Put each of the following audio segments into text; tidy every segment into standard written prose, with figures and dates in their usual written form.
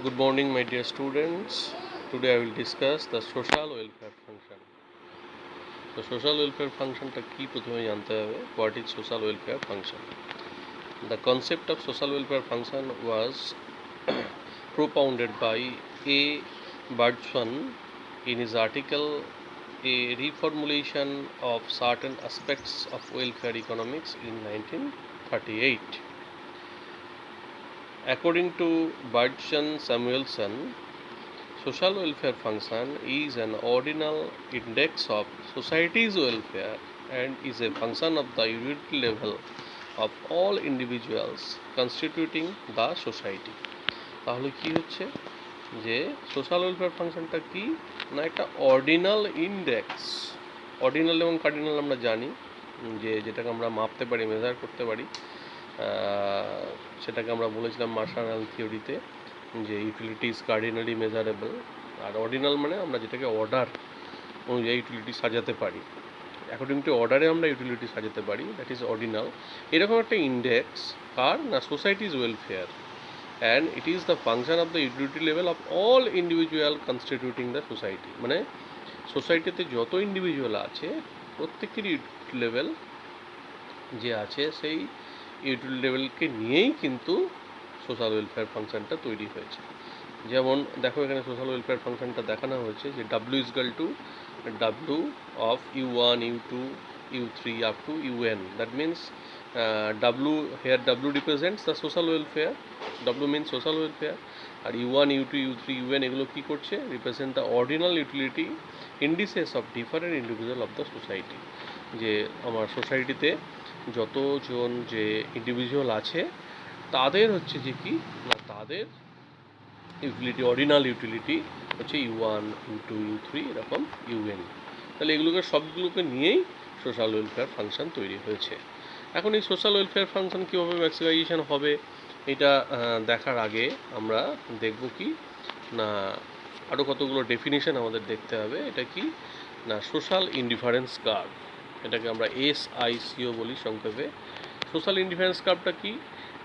Good morning, my dear students. Today I will discuss the social welfare function. The social welfare function টা কি প্রথমে জানতে হবে. What is social welfare function? The concept of social welfare function was propounded by A. Bergson in his article A Reformulation of Certain Aspects of Welfare Economics in 1938. According to Bergson Samuelson, social welfare function is an ordinal index of society's welfare and is a function of the utility level of all individuals constituting the society. তাহলে কি হচ্ছে যে social welfare ফাংশনটা কি না একটা ordinal index. Ordinal এবং cardinal আমরা জানি যে যেটাকে আমরা মাপতে পারি, মেজার করতে পারি, সেটাকে আমরা বলেছিলাম মার্শাল থিওরিতে যে ইউটিলিটি ইজ কার্ডিনালি মেজারেবল. আর অর্ডিনাল মানে আমরা যেটাকে অর্ডার অনুযায়ী ইউটিলিটি সাজাতে পারি, অ্যাকর্ডিং টু অর্ডারে আমরা ইউটিলিটি সাজাতে পারি, দ্যাট ইজ অর্ডিনাল. এরকম একটা ইন্ডেক্স কার না society's welfare, and it is the function of the utility level of all individual constituting the society. মানে সোসাইটিতে যত ইন্ডিভিজুয়াল আছে প্রত্যেকেরই ইউটিলিটি লেভেল যে আছে সেই ইউটিলিটি লেভেলকে নিয়েই কিন্তু সোশ্যাল ওয়েলফেয়ার ফাংশনটা তৈরি হয়েছে. যেমন দেখো এখানে সোশ্যাল ওয়েলফেয়ার ফাংশনটা দেখানো হয়েছে যে W is equal to W of U1, U2, U3 up to UN. That means W here W represents the social welfare. W means social welfare. আর U1, U2, U3, UN এগুলো কী করছে? Represent the ordinal utility indices of different individual of the society. যে আমার সোসাইটিতে যতজন যে individual আছে তাদের হচ্ছে যে কি না তাদের ইউটিলিটি অর্ডিনাল ইউটিলিটি হচ্ছে U1, U2, U3 এরকম UN. তাহলে এগুলোকে সবগুলোকে নিয়েই সোশ্যাল ওয়েলফেয়ার ফাংশন তৈরি হয়েছে. এখন এই সোশ্যাল ওয়েলফেয়ার ফাংশন কীভাবে ম্যাক্সিমাইজেশন হবে এটা দেখার আগে আমরা দেখব কি না আরও কতগুলো ডেফিনিশন আমাদের দেখতে হবে. এটা কি না সোশ্যাল ইনডিফারেন্স কার্ভ, এটাকে আমরা SICO বলি সংক্ষেপে. সোশ্যাল ইনডিফারেন্স কার্ভটা কি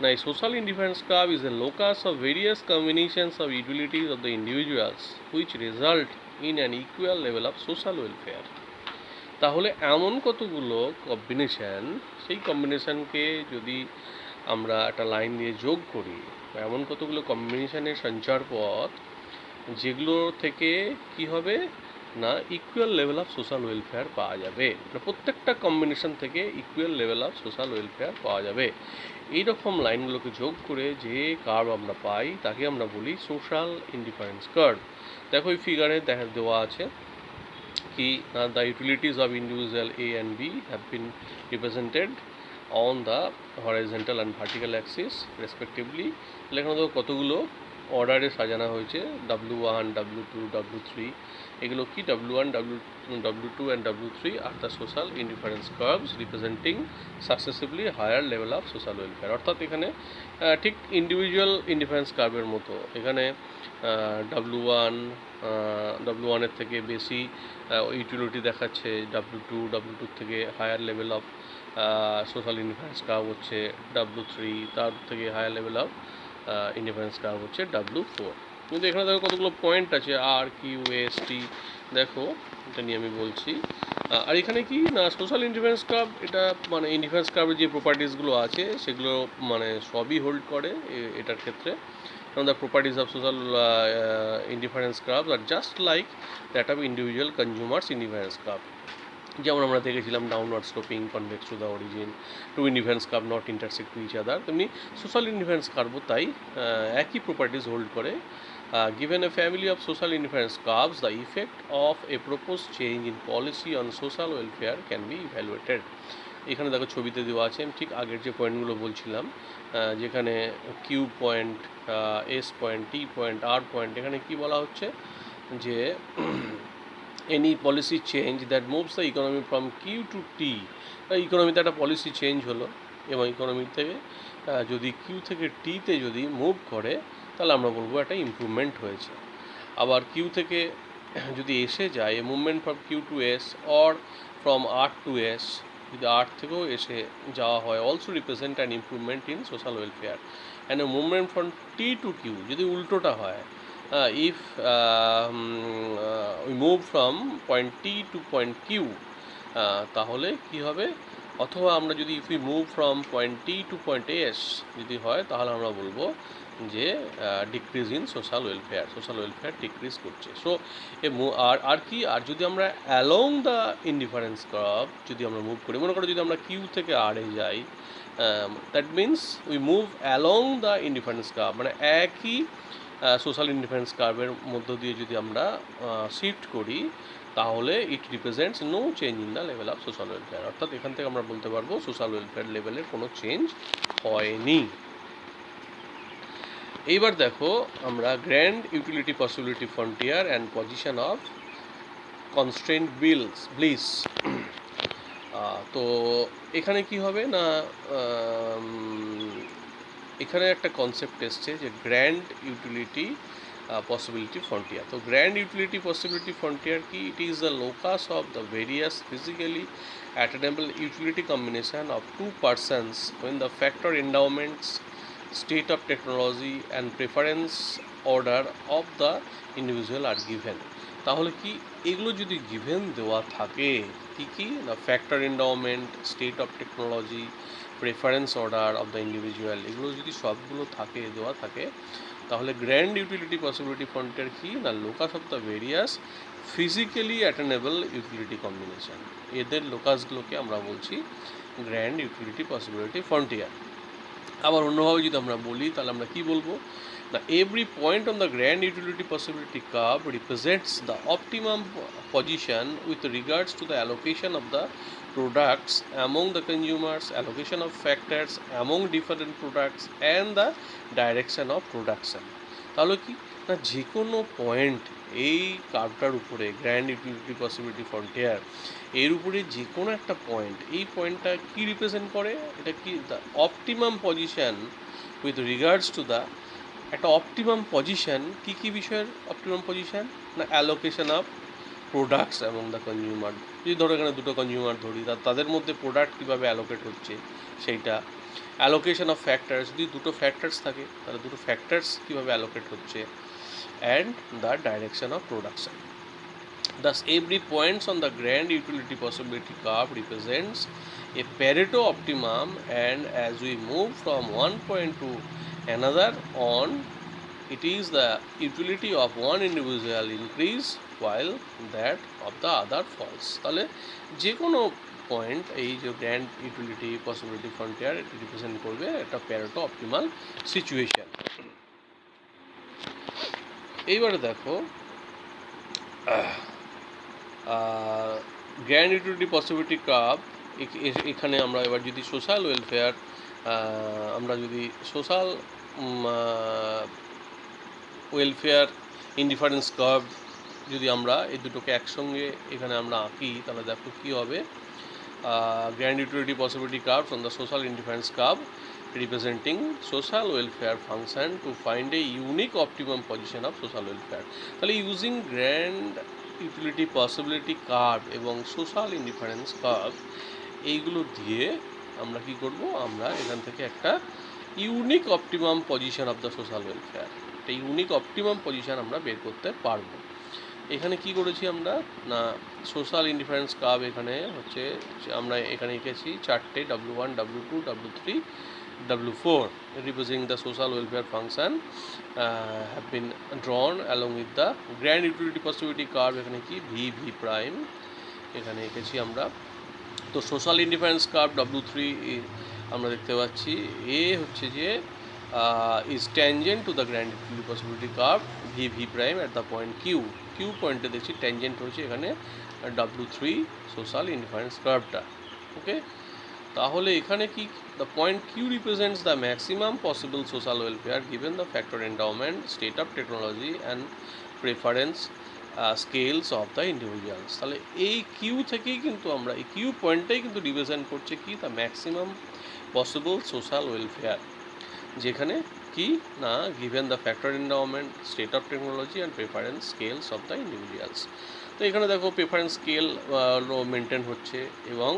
না এই social indifference curve is a locus of various combinations of utilities of the individuals which result in an equal level of social welfare. তাহলে এমন কতগুলো কম্বিনেশান, সেই কম্বিনেশানকে যদি আমরা একটা লাইন দিয়ে যোগ করি, এমন কতগুলো কম্বিনেশানের সঞ্চার পথ যেগুলো থেকে কি হবে না equal level of social welfare পাওয়া যাবে. মানে প্রত্যেকটা কম্বিনেশন থেকে equal level of social welfare পাওয়া যাবে. এই রকম লাইনগুলোকে যোগ করে যে কার্ভ আমরা পাই তাকে আমরা বলি সোশ্যাল ইনডিফারেন্স কার্ভ. দেখো এই ফিগারে দেওয়া আছে কি না the utilities of individual A and B have been represented on the horizontal and vertical Axis respectively. এখানে তো কতগুলো অর্ডারে সাজানো হয়েছে W1, W2, W3. এগুলো কি W1, W2 and W3 আর the social indifference curves representing successively higher level of social welfare. অর্থাৎ এখানে ঠিক ইন্ডিভিজুয়াল ইনডিফারেন্স কার্ভের মতো এখানে W1 এর থেকে বেশি ইউটিলিটি দেখাচ্ছে, W2 থেকে higher level of social indifference curve হচ্ছে W3, তার থেকে higher level of indifference curve হচ্ছে W4. কিন্তু এখানে দেখো কতগুলো পয়েন্ট আছে RQST, দেখো এটা নিয়ে আমি বলছি. আর এখানে কি না সোশ্যাল ইনডিফারেন্স কার্ভ এটা মানে ইনডিফারেন্স কার্ভের যে প্রপার্টিসগুলো আছে সেগুলো মানে সবই হোল্ড করে এটার ক্ষেত্রে. The properties of social indifference curves are just like that of individual consumers indifference curve. যেমন আমরা দেখেছিলাম downward sloping, convex to the origin, two indifference curve not intersect to each other. তেমনি সোশ্যাল ইনডিফারেন্স কার্ভও তাই একই properties hold করে. Given a family of social indifference curves, the effect of a proposed change in policy on social welfare can be evaluated. এখানে দেখো ছবিতে দেওয়া আছে আমি ঠিক আগের যে পয়েন্টগুলো বলছিলাম, যেখানে Q point, S point, T point, R point, এখানে কি বলা হচ্ছে যে any policy change that moves the economy from Q to T. ইকোনমিতে একটা পলিসি চেঞ্জ হলো এবং ইকোনমি থেকে যদি Q থেকে Tতে যদি মুভ করে তাহলে আমরা বলবো একটা ইমপ্রুভমেন্ট হয়েছে. আবার Q থেকে যদি এসে যায় a movement from Q to S or from R to S, যদি R থেকেও এসে যাওয়া হয় also represent an improvement in social welfare. And a movement from T to Q, যদি উল্টোটা হয়, if we move from point T to point Q, তাহলে কি হবে, অথবা আমরা যদি if we move from point T to point S যদি হয়, তাহলে আমরা বলবো যে decrease in social welfare decrease করছে। সো আর কি, আর যদি আমরা অ্যালং দ্য ইনডিফারেন্স কার্ভ যদি আমরা মুভ করি, মনে করো যদি আমরা কিউ থেকে আর এ যাই, that means we move along the indifference curve, মানে একই সোশ্যাল ইনডিফারেন্স কার্ভের মধ্য দিয়ে যদি আমরা শিফট করি, তাহলে it represents no change in the level of social welfare. অর্থাৎ এখান থেকে আমরা বলতে পারবো সোশ্যাল ওয়েলফেয়ার লেভেলের কোনো চেঞ্জ হয়নি। এইবার দেখো আমরা grand utility possibility frontier and position of constraint bliss. তো এখানে কি হবে না, এখানে একটা কনসেপ্ট এসছে যে গ্র্যান্ড ইউটিলিটি পসিবিলিটি ফ্রন্টিয়ার। তো গ্র্যান্ড ইউটিলিটি পসিবিলিটি ফ্রন্টিয়ার কি, it is the locus of the various physically attainable utility combination of two persons when the factor endowments, state of technology and preference order of the individual are given। তাহলে কি, এগুলো যদি given দেওয়া থাকে, কি না, factor endowment, state of technology, preference order of the individual, এগুলো যদি সবগুলো থাকে, দেওয়া থাকে, তাহলে গ্র্যান্ড ইউটিলিটি পসিবিলিটি ফ্রন্টিয়ার কি না, locus of the various physically attainable utility combination. এদের লোকাসগুলোকে আমরা বলছি গ্র্যান্ড ইউটিলিটি পসিবিলিটি ফ্রন্টিয়ার। আবার অন্যভাবে যদি আমরা বলি, তাহলে আমরা কি বলবো না, every point on the grand utility possibility curve represents the optimum position with regards to the allocation of the products among the consumers, allocation of factors among different products and the direction of production। তাহলে কি না, যে কোনো point এই কার্ভটার উপরে, grand utility possibility frontier এর উপরে যে কোনো একটা পয়েন্ট, এই পয়েন্টটা কি রিপ্রেজেন্ট করে, এটা কি, the optimum position with regards to the, একটা অপটিমাম পজিশন, কী বিষয়ের অপটিমাম পজিশন না, অ্যালোকেশন অফ প্রোডাক্টস এবং দ্য কনজিউমার। যদি ধরো এখানে দুটো কনজিউমার ধরি, তাদের মধ্যে প্রোডাক্ট কীভাবে অ্যালোকেট হচ্ছে সেইটা, অ্যালোকেশন অফ ফ্যাক্টরস, যদি দুটো ফ্যাক্টরস থাকে তাহলে দুটো ফ্যাক্টরস কীভাবে অ্যালোকেট হচ্ছে, and the direction of production. Thus, every points on the grand utility possibility curve represents a Pareto optimum, and as we move from one point to another on, it is the utility of one individual increase while that of the other falls। তাহলে যে কোনো point, এই যে grand utility possibility frontier, এটি represent করবে একটা Pareto optimal situation. এইবারে দেখো গ্র্যান্ড ইউটিলিটি পসিবিলিটি কার্ভ, এখানে আমরা এবার যদি সোশ্যাল ওয়েলফেয়ার, আমরা যদি সোশ্যাল ওয়েলফেয়ার ইনডিফারেন্স কার্ভ যদি আমরা এই দুটোকে একসঙ্গে এখানে আমরা আঁকি, তাহলে দেখো কী হবে, grand utility possibility curve on the social indifference curve representing social welfare function to find a unique optimum position of social welfare. তাহলে using grand utility possibility curve এবং সোশ্যাল ইনডিফারেন্স কার্ভ, এইগুলো দিয়ে আমরা কি করব, আমরা এখান থেকে একটা unique optimum position of the social welfare, একটা ইউনিক অপটিমাম পজিশন আমরা বের করতে পারবো। এখানে কি করেছি আমরা না, সোশ্যাল ইনডিফারেন্স কার্ভ এখানে হচ্ছে, আমরা এখানে এঁকেছি চারটে, W1, W2, W3, W4 representing the social welfare function have been drawn along with the grand utility possibility curve। এখানে কি V প্রাইম এখানে এঁকেছি আমরা। তো সোশ্যাল ইনডিফারেন্স কার্ভ W3 আমরা দেখতে পাচ্ছি, এ হচ্ছে যে is tangent to the grand utility possibility curve V prime at the point Q পয়েন্টে দেখছি ট্যানজেন্ট হচ্ছে এখানে W3 সোশ্যাল ইনডিফারেন্স কার্ভটা। ওকে, তাহলে এখানে কি, the point Q represents the maximum possible social welfare given the factor endowment, state of technology and preference scales of the individuals. তাহলে এই Q থেকেই কিন্তু আমরা, এই কিউ পয়েন্টটাই কিন্তু রিপ্রেজেন্ট করছে কি, the maximum possible social welfare, যেখানে কি না, given the factor endowment, state of technology and preference scales of the individuals. তো এখানে দেখো প্রেফারেন্স স্কেল মেনটেন হচ্ছে এবং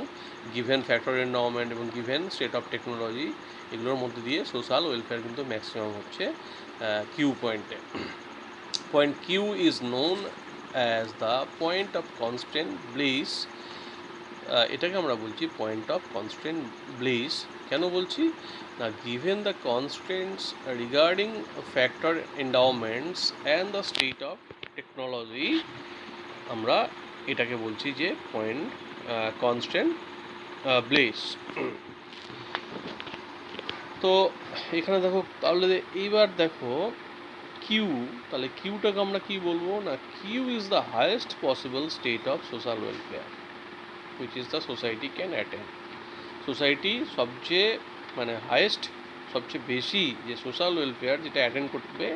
গিভেন ফ্যাক্টর এন্ডাওমেন্ট এবং গিভেন স্টেট অফ টেকনোলজি, এগুলোর মধ্যে দিয়ে সোশ্যাল ওয়েলফেয়ার কিন্তু ম্যাক্সিমাম হচ্ছে কিউ পয়েন্টে। Point Q is known as the point of constant bliss. এটাকে আমরা বলছি পয়েন্ট অফ কনস্ট্যান্ট ব্লিস। কেন বলছি না, given the constants regarding factor endowments and the state of technology, আমরা এটাকে বলছি যে পয়েন্ট কনস্ট্যান্ট ব্লিস। তো এখানে দেখো তাহলে এইবার দেখো কিউ, তাহলে কিউটাকে আমরা কি বলবো না, Q is the highest possible state of social welfare which is the society can attain. সোসাইটি সবচেয়ে মানে হায়েস্ট, সবচেয়ে বেশি যে সোশ্যাল ওয়েলফেয়ার যেটা অ্যাটেন্ড করবে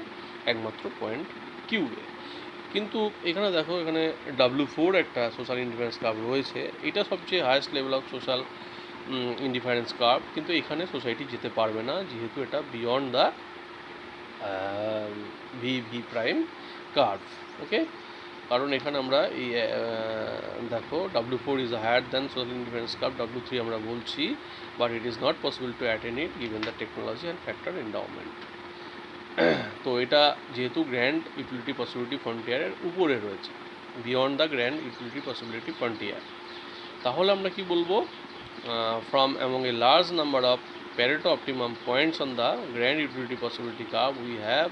একমাত্র পয়েন্ট কিউবে। কিন্তু এখানে দেখো এখানে W4 একটা সোশ্যাল ইন্ডিফারেন্স কার্ভ রয়েছে, এটা সবচেয়ে highest level of social indifference curve, কিন্তু এখানে সোসাইটি যেতে পারবে না যেহেতু এটা beyond the V prime curve. Okay, কারণ এখানে আমরা এই দেখো W4 is higher than social indifference curve, W3 আমরা বলছি, but it is not possible to attain it given the technology and factor endowment. তো এটা যেহেতু গ্র্যান্ড ইউটিলিটি পসিবিলিটি ফ্রন্টিয়ারের উপরে রয়েছে, beyond the grand utility possibility frontier, তাহলে আমরা কি বলবো, from among a large number of Pareto optimum points on the grand utility possibility curve, we have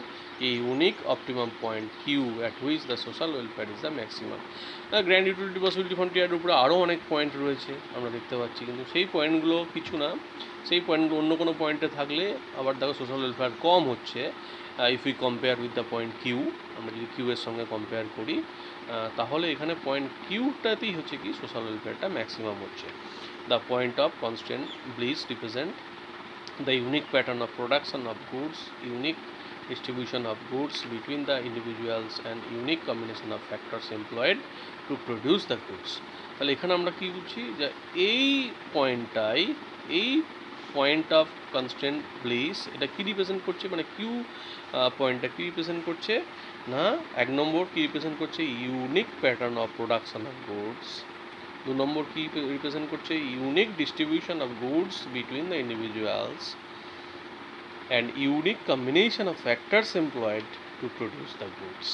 a unique optimum point Q at which the social welfare is the maximum. Grand utility possibility ফ্রন্টিয়ারের উপরে আরও অনেক point রয়েছে আমরা দেখতে পাচ্ছি, কিন্তু সেই পয়েন্টগুলো কিছু না, সেই পয়েন্টগুলো অন্য কোনো পয়েন্টে থাকলে আবার দেখো সোশ্যাল ওয়েলফেয়ার কম হচ্ছে। If you compare with the point Q, আমরা যদি কিউ এর সঙ্গে কম্পেয়ার করি তাহলে এখানে পয়েন্ট কিউটাতেই হচ্ছে কি সোশ্যাল ওয়েলফেয়ারটা ম্যাক্সিমাম হচ্ছে। The point of constant bliss represent the unique pattern of production of goods, unique distribution of goods between the individuals and unique combination of factors employed to produce the goods. তাহলে এখানে আমরা কি বুঝছি যে এই পয়েন্টটাই, এই point of constant bliss এটা কি রিপ্রেজেন্ট করছে, মানে কিউ পয়েন্টটা কি রিপ্রেজেন্ট করছে না, এক নম্বর কি রিপ্রেজেন্ট করছে unique pattern of production of goods, 2 নম্বর কি রিপ্রেজেন্ট করছে unique distribution of goods between the individuals and unique combination of factors employed to produce the goods.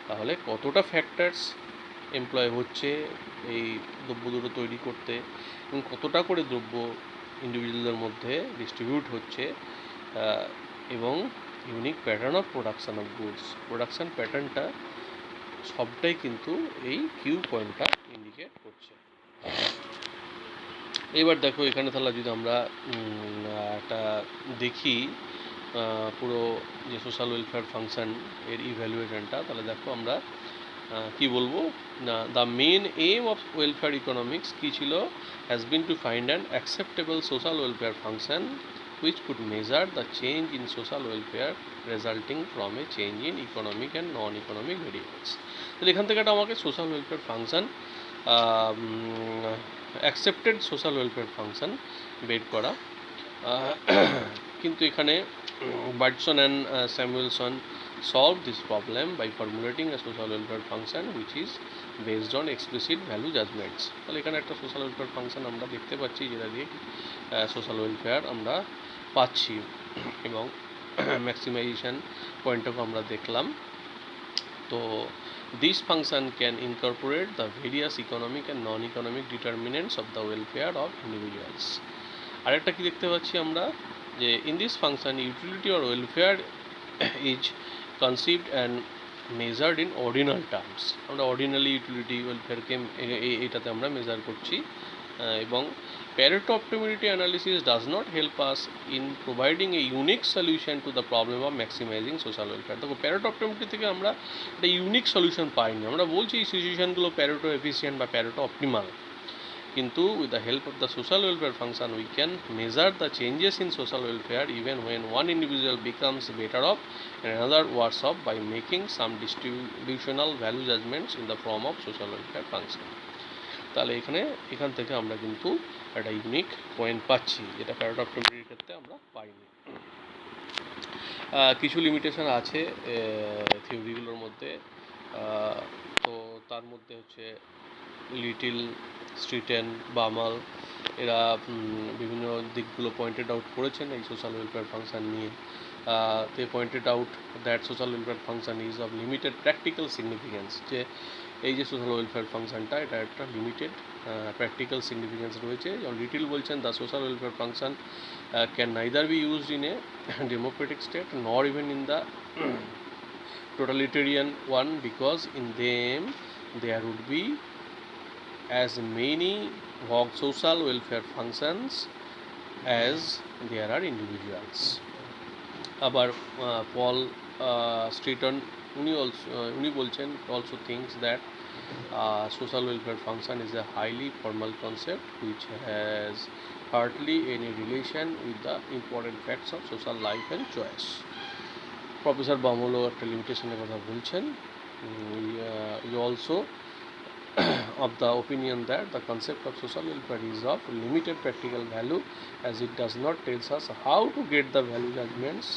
তাহলে কতটা ফ্যাক্টরস এমপ্লয় হচ্ছে এই দ্রব্য দুটো তৈরি করতে এবং কতটা করে দ্রব্য ইন্ডিভিজুয়ালদের মধ্যে ডিস্ট্রিবিউট হচ্ছে, এবং unique pattern of production of goods, production প্যাটার্নটা সবটাই কিন্তু এই কিউ পয়েন্টটা ইন্ডিকেট করছে। এবার দেখো এখানে তাহলে যদি আমরা একটা দেখি পুরো যে সোশ্যাল ওয়েলফেয়ার ফাংশন এর ইভ্যালুয়েশনটা, তাহলে দেখো আমরা কি বলবো না, the main aim of welfare economics কী ছিল, has been to find an acceptable social welfare function which could measure the change in social welfare resulting from a change in economic and non-economic variables. তাহলে এখান থেকে আমাকে social welfare function, accepted social welfare function বের করা, কিন্তু এখানে Bergson and Samuelson solve this problem by formulating a social welfare function which is based on explicit value judgments. তাহলে এখানে একটা সোশ্যাল ওয়েলফেয়ার ফাংশন আমরা দেখতে পাচ্ছি যেটা দিয়ে সোশ্যাল ওয়েলফেয়ার আমরা পাচ্ছি এবং ম্যাক্সিমাইজেশন পয়েন্টটাকে আমরা দেখলাম। তো this function can incorporate the various economic and non economic determinants of the welfare of individuals. আরেকটা কি দেখতে পাচ্ছি আমরা যে in this function utility or welfare is conceived and measured in ordinal terms. আমরা অর্ডিনালি ইউটিলিটি ওয়েলফেয়ারকে এইটাতে আমরা মেজার করছি, এবং Pareto optimality analysis does not help us in providing a unique solution to the problem of maximizing social welfare. দেখো Pareto optimality থেকে আমরা একটা unique solution পাইনি, আমরা বলছি এই সিচুয়েশনগুলো Pareto এফিসিয়েন্ট বা Pareto অপটিমাল, কিন্তু with the help of the social welfare function we can measure the changes in social welfare even when one individual becomes better off and another worse off by making some distributional value judgments in the form of social welfare function. তাহলে এখান থেকে আমরা কিন্তু একটা unique point পাচ্ছি যেটা Pareto optimality ক্ষেত্রে আমরা পাইনি। কিছু লিমিটেশন আছে থিওরিগুলোর মধ্যে। তো তার মধ্যে হচ্ছে লিটিল, স্ট্রিটেন, বামাল এরা বিভিন্ন দিকগুলো পয়েন্টেড আউট করেছেন এই সোশ্যাল ওয়েলফেয়ার ফাংশন নিয়ে। they pointed out that social welfare function is of limited practical significance, যে এই যে সোশ্যাল ওয়েলফেয়ার ফাংশনটা এটা একটা লিমিটেড প্র্যাকটিক্যাল সিগনিফিকেন্স রয়েছে। যেমন লিটিল বলছেন the social welfare function can neither be used in a democratic state nor even in the totalitarian one, because in them there would be as many social welfare functions as there are individuals. আবার পল স্ট্রিটন উনি বলছেন also thinks that social welfare function is a highly formal concept which has hardly any relation with the important facts of social life and choice. Professor Baumol একটা লিমিটেশনের কথা বলছেন। He also of the opinion that the concept of social welfare is of limited practical value, as it does not tell us how to get the value judgments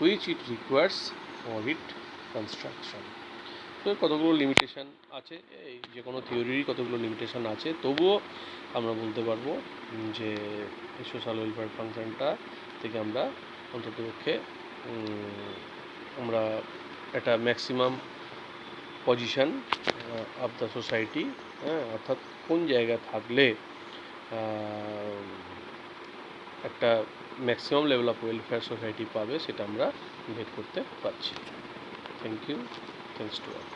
which it requires for its construction. তো কতগুলো limitation আছে, এই যে কোনো থিওরিরই কতগুলো limitation আছে, তবুও আমরা বলতে পারবো যে এই সোশ্যাল ওয়েলফেয়ার ফাংশনটা থেকে আমরা অন্ততপক্ষে আমরা একটা maximum position of the society, অর্থাৎ কোন জায়গায় থাকলে একটা maximum level of welfare society পাবে সেটা আমরা বের করতে পারছি। Thank you, thanks to all.